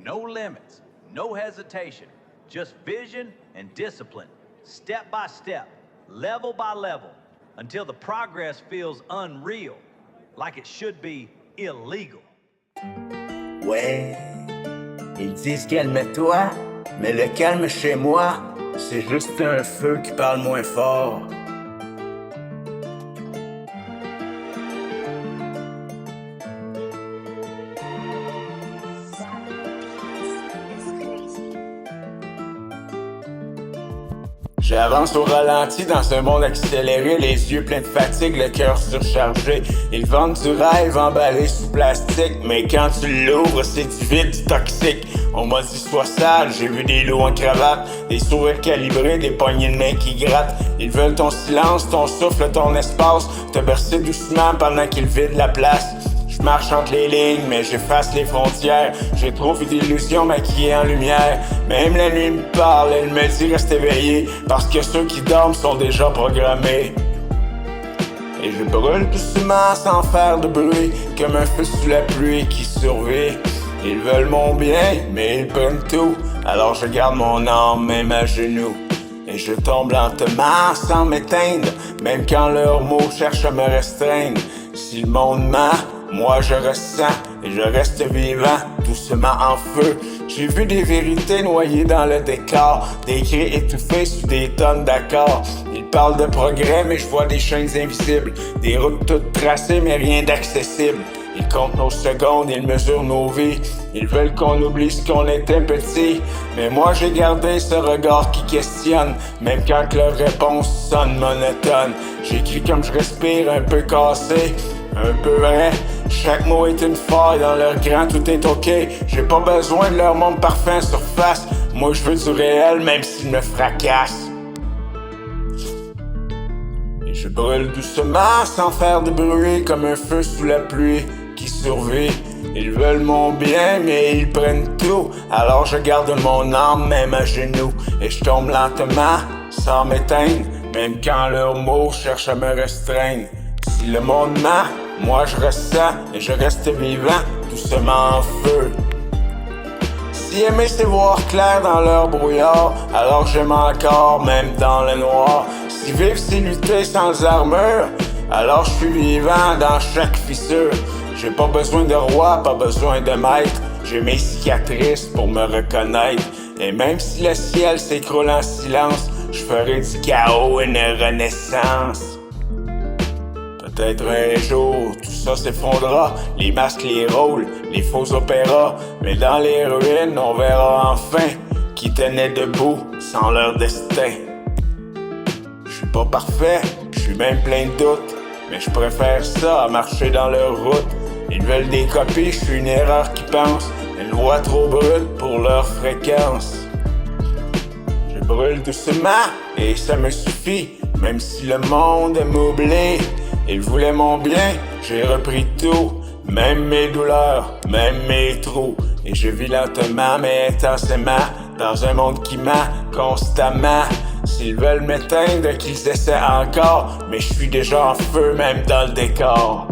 No limits, no hesitation, just vision and discipline, step by step, level by level, until the progress feels unreal, like it should be illegal. Ouais, ils disent calme-toi, mais le calme chez moi, c'est juste un feu qui parle moins fort. J'avance au ralenti dans un monde accéléré, les yeux pleins de fatigue, le cœur surchargé. Ils vendent du rêve emballé sous plastique, mais quand tu l'ouvres, c'est du vide, du toxique. On m'a dit sois sage, j'ai vu des loups en cravate, des sourires calibrés, des poignées de main qui grattent. Ils veulent ton silence, ton souffle, ton espace, te bercer doucement pendant qu'ils vident la place. Je marche entre les lignes, mais j'efface les frontières. J'ai trop vu d'illusions maquillées en lumière. Même la nuit me parle, elle me dit reste éveillé, parce que ceux qui dorment sont déjà programmés. Et je brûle doucement sans faire de bruit, comme un feu sous la pluie qui survit. Ils veulent mon bien, mais ils prennent tout. Alors je garde mon âme même à genoux. Et je tombe lentement sans m'éteindre, même quand leurs mots cherchent à me restreindre. Si le monde ment, moi je ressens et je reste vivant, doucement en feu. J'ai vu des vérités noyées dans le décor, des cris étouffés sous des tonnes d'accords. Ils parlent de progrès mais je vois des chaînes invisibles, des routes toutes tracées mais rien d'accessible. Ils comptent nos secondes, ils mesurent nos vies. Ils veulent qu'on oublie ce qu'on était petit. Mais moi j'ai gardé ce regard qui questionne, même quand leurs réponses sonnent monotones. J'écris comme je respire, un peu cassé, un peu vrai. Chaque mot est une faille, dans leur grand tout est ok. J'ai pas besoin de leur monde parfait en surface. Moi je veux du réel même s'ils me fracassent. Et je brûle doucement sans faire de bruit, comme un feu sous la pluie qui survit. Ils veulent mon bien mais ils prennent tout. Alors je garde mon âme même à genoux. Et je tombe lentement sans m'éteindre, même quand leurs mots cherchent à me restreindre. Si le monde ment, moi je ressens et je reste vivant, doucement en feu. Si aimer c'est voir clair dans leur brouillard, alors j'aime encore même dans le noir. Si vivre c'est lutter sans armure, alors je suis vivant dans chaque fissure. J'ai pas besoin de roi, pas besoin de maître. J'ai mes cicatrices pour me reconnaître. Et même si le ciel s'écroule en silence, je ferai du chaos une renaissance. Peut-être un jour, tout ça s'effondrera, les masques, les rôles, les faux opéras. Mais dans les ruines, on verra enfin qui tenaient debout sans leur destin. Je suis pas parfait, je suis même plein de doutes, mais je préfère ça à marcher dans leur route. Ils veulent des copies, je suis une erreur qui pense, une voix trop brute pour leur fréquence. Je brûle doucement et ça me suffit, même si le monde m'oublie. Ils voulaient mon bien, j'ai repris tout, même mes douleurs, même mes trous. Et je vis lentement mais intensément, dans un monde qui ment constamment. S'ils veulent m'éteindre, qu'ils essaient encore, mais je suis déjà en feu même dans le décor.